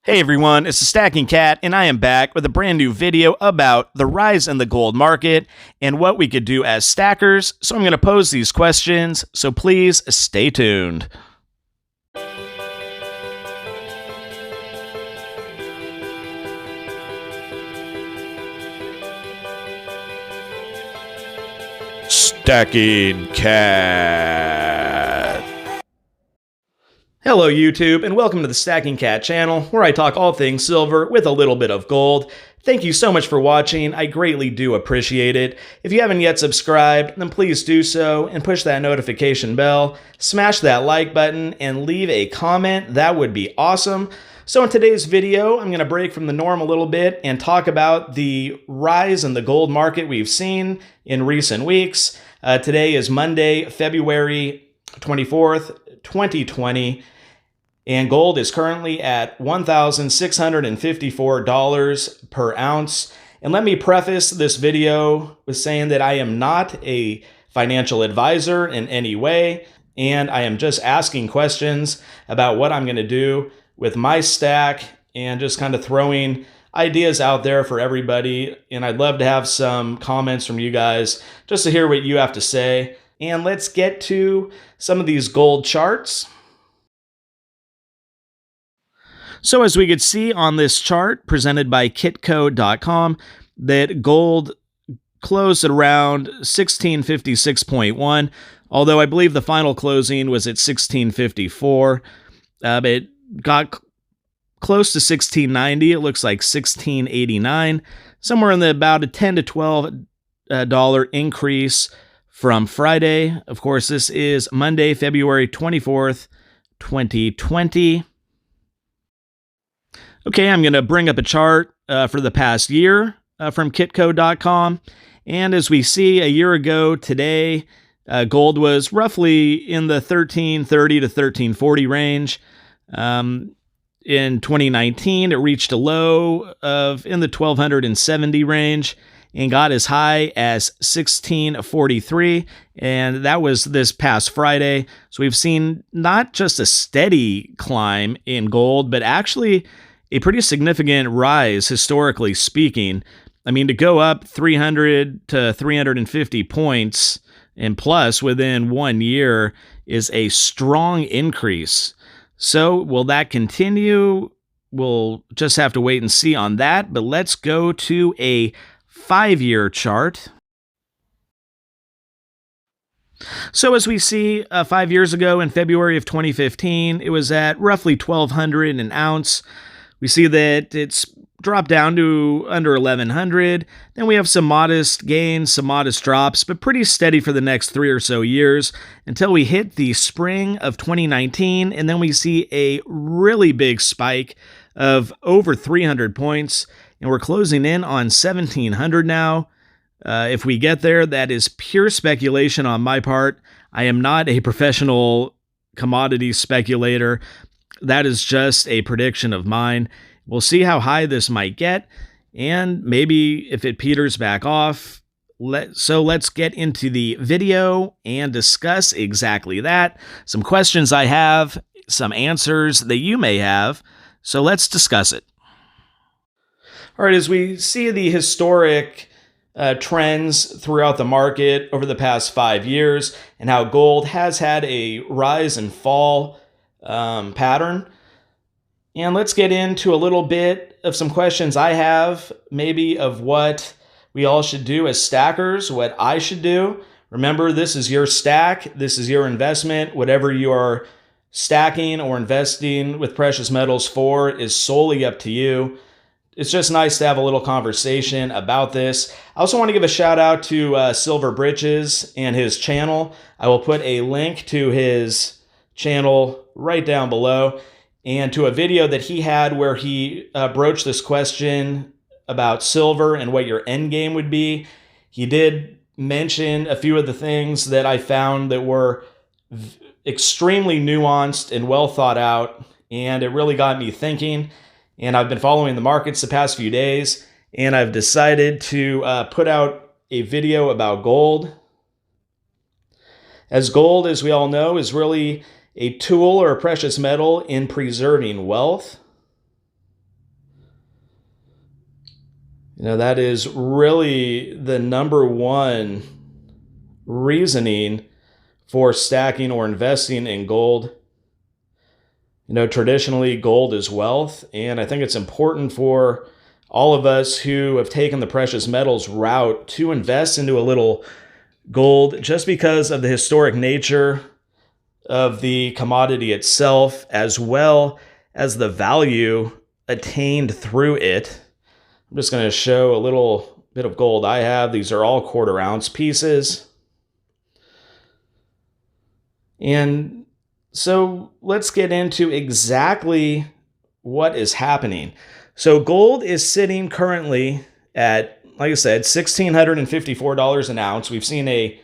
Hey everyone, it's the Stacking Kat, and I am back with a brand new video about the rise in the gold market and what we could do as stackers. So I'm going to pose these questions, so please stay tuned. Stacking Kat. Hello YouTube, and welcome to the Stacking Kat channel, where I talk all things silver with a little bit of gold. Thank you so much for watching. I greatly do appreciate it. If you haven't yet subscribed, then please do so and push that notification bell. Smash that like button and leave a comment. That would be awesome. So in today's video, I'm going to break from the norm a little bit and talk about the rise in the gold market we've seen in recent weeks. Today is Monday, February 24th, 2020. And gold is currently at $1,654 per ounce. And let me preface this video with saying that I am not a financial advisor in any way, and I am just asking questions about what I'm going to do with my stack and just kind of throwing ideas out there for everybody. And I'd love to have some comments from you guys just to hear what you have to say. And let's get to some of these gold charts. So as we could see on this chart presented by kitco.com, that gold closed at around 1656.1, although I believe the final closing was at 1654. But it got close to 1690. It looks like 1689, somewhere in the about a $10 to $12 increase from Friday. Of course, this is Monday, February 24th, 2020. Okay, I'm going to bring up a chart for the past year from kitco.com. And as we see, a year ago today, gold was roughly in the 1330 to 1340 range. In 2019, it reached a low of in the 1270 range and got as high as 1643. And that was this past Friday. So we've seen not just a steady climb in gold, but actually a pretty significant rise, historically speaking. I mean, to go up 300 to 350 points and plus within 1 year is a strong increase. So will that continue? We'll just have to wait and see on that. But let's go to a 5-year chart. So as we see, 5 years ago in February of 2015, it was at roughly 1,200 an ounce. We see that it's dropped down to under 1,100. Then we have some modest gains, some modest drops, but pretty steady for the next 3 or so years until we hit the spring of 2019. And then we see a really big spike of over 300 points. And we're closing in on 1,700 now. If we get there, that is pure speculation on my part. I am not a professional commodity speculator. That is just a prediction of mine. We'll see how high this might get, and maybe if it peters back off. So let's get into the video and discuss exactly that. Some questions I have, some answers that you may have. So let's discuss it. All right, as we see the historic trends throughout the market over the past 5 years and how gold has had a rise and fall pattern. And let's get into a little bit of some questions I have, maybe of what we all should do as stackers, what I should do. Remember, this is your stack. This is your investment. Whatever you are stacking or investing with precious metals for is solely up to you. It's just nice to have a little conversation about this. I also want to give a shout out to Silver Britches and his channel. I will put a link to his channel right down below, and to a video that he had where he broached this question about silver and what your end game would be. He did mention a few of the things that I found that were extremely nuanced and well thought out, and it really got me thinking. And I've been following the markets the past few days, and I've decided to put out a video about gold. As gold, as we all know, is really a tool or a precious metal in preserving wealth. That is really the number one reasoning for stacking or investing in gold. Traditionally, gold is wealth, and I think it's important for all of us who have taken the precious metals route to invest into a little gold just because of the historic nature of the commodity itself, as well as the value attained through it. I'm just going to show a little bit of gold I have. These are all 1/4 ounce pieces. And so let's get into exactly what is happening. So gold is sitting currently at, like I said, $1,654 an ounce. We've seen a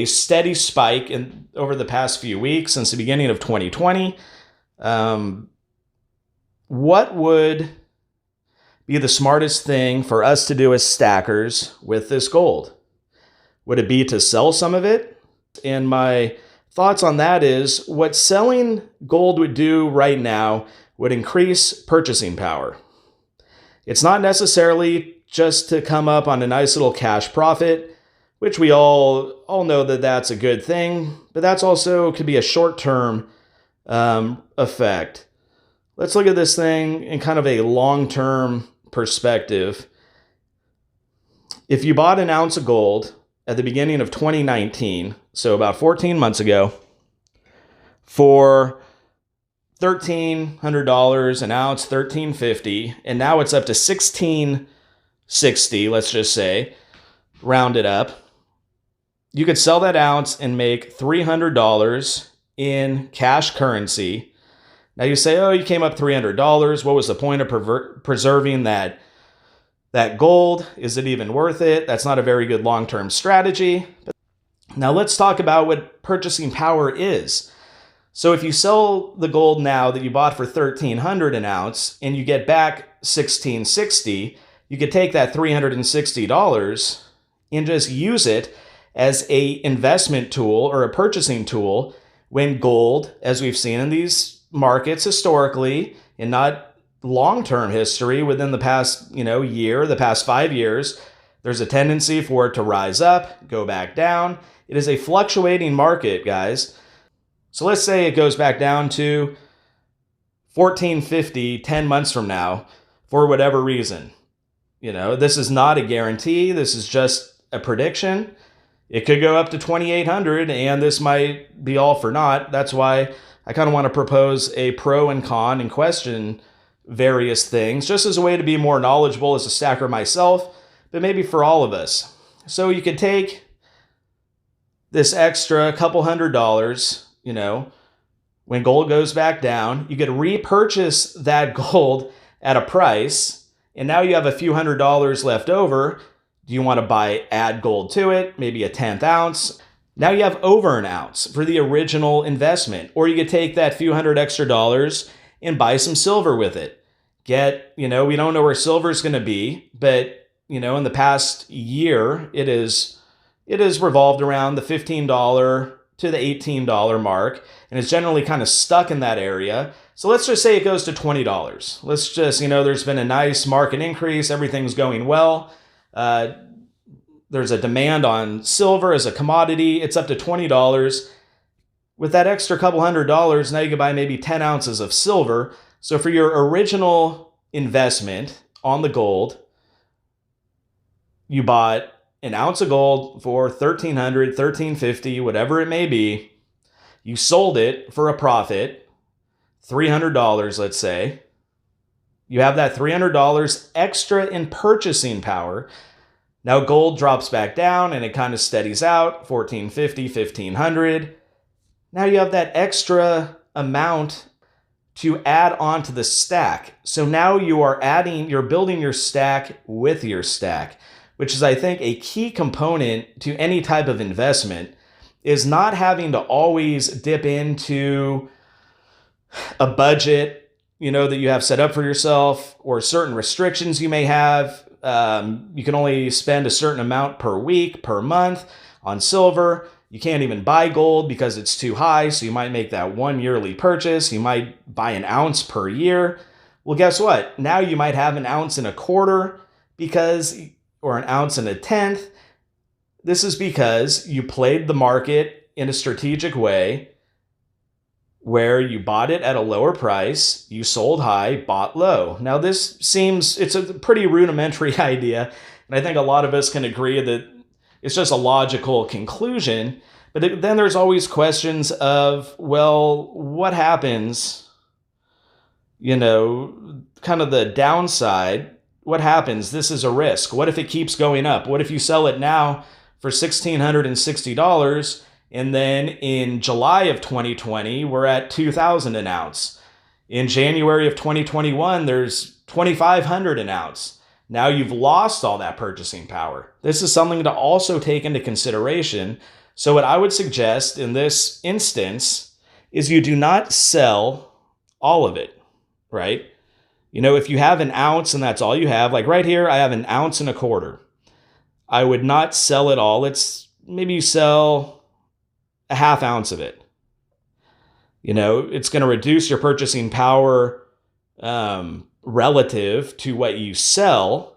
steady spike over the past few weeks since the beginning of 2020. What would be the smartest thing for us to do as stackers with this gold? Would it be to sell some of it? And my thoughts on that is what selling gold would do right now would increase purchasing power. It's not necessarily just to come up on a nice little cash profit, which we all know that that's a good thing, but that's also could be a short-term effect. Let's look at this thing in kind of a long-term perspective. If you bought an ounce of gold at the beginning of 2019, so about 14 months ago, for $1,300 an ounce, $1,350, and now it's up to $1,660, let's just say, round it up. You could sell that ounce and make $300 in cash currency. Now you say, oh, you came up $300. What was the point of preserving that gold? Is it even worth it? That's not a very good long-term strategy. Now let's talk about what purchasing power is. So if you sell the gold now that you bought for $1,300 an ounce and you get back $1,660, you could take that $360 and just use it as a investment tool or a purchasing tool when gold, as we've seen in these markets historically and not long-term history within the past year, the past 5 years, there's a tendency for it to rise up, go back down. It is a fluctuating market, guys. So let's say it goes back down to $1,450 10 months from now for whatever reason. This is not a guarantee. This is just a prediction. It could go up to $2,800 and this might be all for naught. That's why I kind of want to propose a pro and con and question various things just as a way to be more knowledgeable as a stacker myself, but maybe for all of us. So you could take this extra couple $100, when gold goes back down, you could repurchase that gold at a price, and now you have a few $100s left over. Do you want to add gold to it? Maybe a 1/10 ounce. Now you have over an ounce for the original investment. Or you could take that few $100 extra and buy some silver with it. We don't know where silver is going to be, but, in the past year, it is revolved around the $15 to the $18 mark, and it's generally kind of stuck in that area. So let's just say it goes to $20. Let's just, there's been a nice market increase. Everything's going well. There's a demand on silver as a commodity. It's up to $20. With that extra couple $100, now you can buy maybe 10 ounces of silver. So for your original investment on the gold, you bought an ounce of gold for $1,300, $1,350, whatever it may be. You sold it for a profit, $300, let's say. You have that $300 extra in purchasing power. Now gold drops back down and it kind of steadies out, $1,450, $1,500. Now you have that extra amount to add on to the stack. So now you're building your stack with your stack, which is, I think, a key component to any type of investment, is not having to always dip into a budget, that you have set up for yourself, or certain restrictions you may have. You can only spend a certain amount per week, per month on silver. You can't even buy gold because it's too high, so you might make that one yearly purchase. You might buy an ounce per year. Well, guess what? Now you might have an ounce and a quarter because, or an ounce and a tenth. This is because you played the market in a strategic way where you bought it at a lower price, you sold high, bought low. Now this seems, it's a pretty rudimentary idea, and I think a lot of us can agree that it's just a logical conclusion. But then there's always questions of, well, what happens, kind of the downside. What happens? This is a risk. What if it keeps going up? What if you sell it now for $1,660 and then in July of 2020, we're at $2,000 an ounce. In January of 2021, there's $2,500 an ounce. Now you've lost all that purchasing power. This is something to also take into consideration. So what I would suggest in this instance is you do not sell all of it, right? If you have an ounce and that's all you have, like right here, I have an ounce and a quarter. I would not sell it all. Maybe you sell a half ounce of it. It's going to reduce your purchasing power relative to what you sell.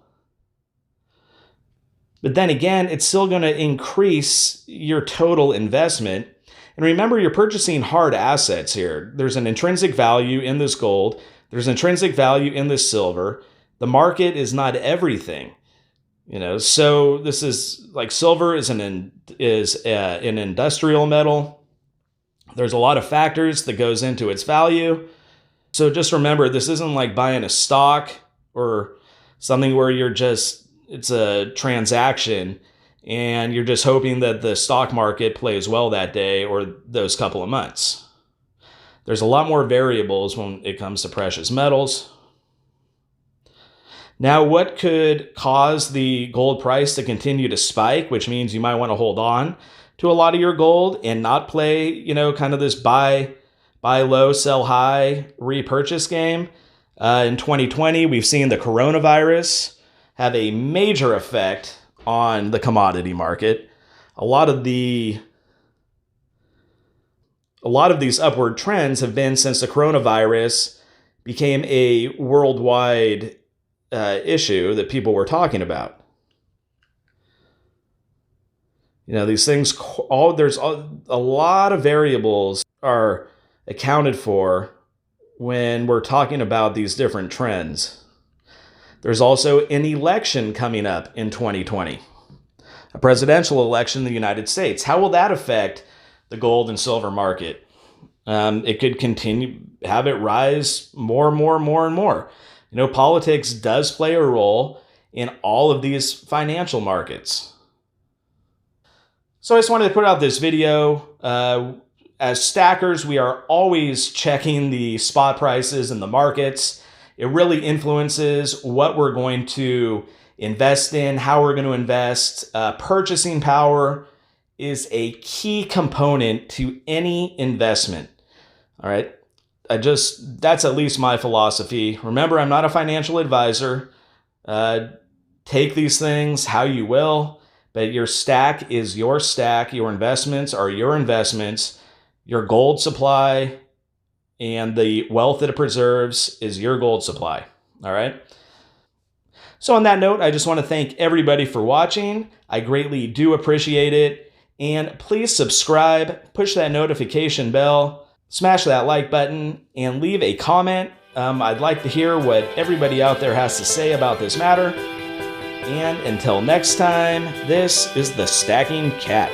But then again, it's still going to increase your total investment. And remember, you're purchasing hard assets here. There's an intrinsic value in this gold. There's intrinsic value in this silver. The market is not everything. So this is like silver is an industrial metal. There's a lot of factors that goes into its value. So just remember, this isn't like buying a stock or something where it's a transaction and you're just hoping that the stock market plays well that day or those couple of months. There's a lot more variables when it comes to precious metals. Now, what could cause the gold price to continue to spike, which means you might want to hold on to a lot of your gold and not play, kind of this buy low, sell high, repurchase game. In 2020, we've seen the coronavirus have a major effect on the commodity market. A lot of these upward trends have been since the coronavirus became a worldwide issue that people were talking about. These things, there's a lot of variables are accounted for when we're talking about these different trends. There's also an election coming up in 2020, a presidential election in the United States. How will that affect the gold and silver market? It could continue, have it rise more and more and more and more. Politics does play a role in all of these financial markets. So I just wanted to put out this video. As stackers, we are always checking the spot prices in the markets. It really influences what we're going to invest in, how we're going to invest. Purchasing power is a key component to any investment. All right. That's at least my philosophy. Remember, I'm not a financial advisor. Take these things how you will, but your stack is your stack. Your investments are your investments. Your gold supply and the wealth that it preserves is your gold supply. All right. So on that note, I just want to thank everybody for watching. I greatly do appreciate it. And please subscribe, push that notification bell, smash that like button, and leave a comment. I'd like to hear what everybody out there has to say about this matter. And until next time, this is the Stacking Cat.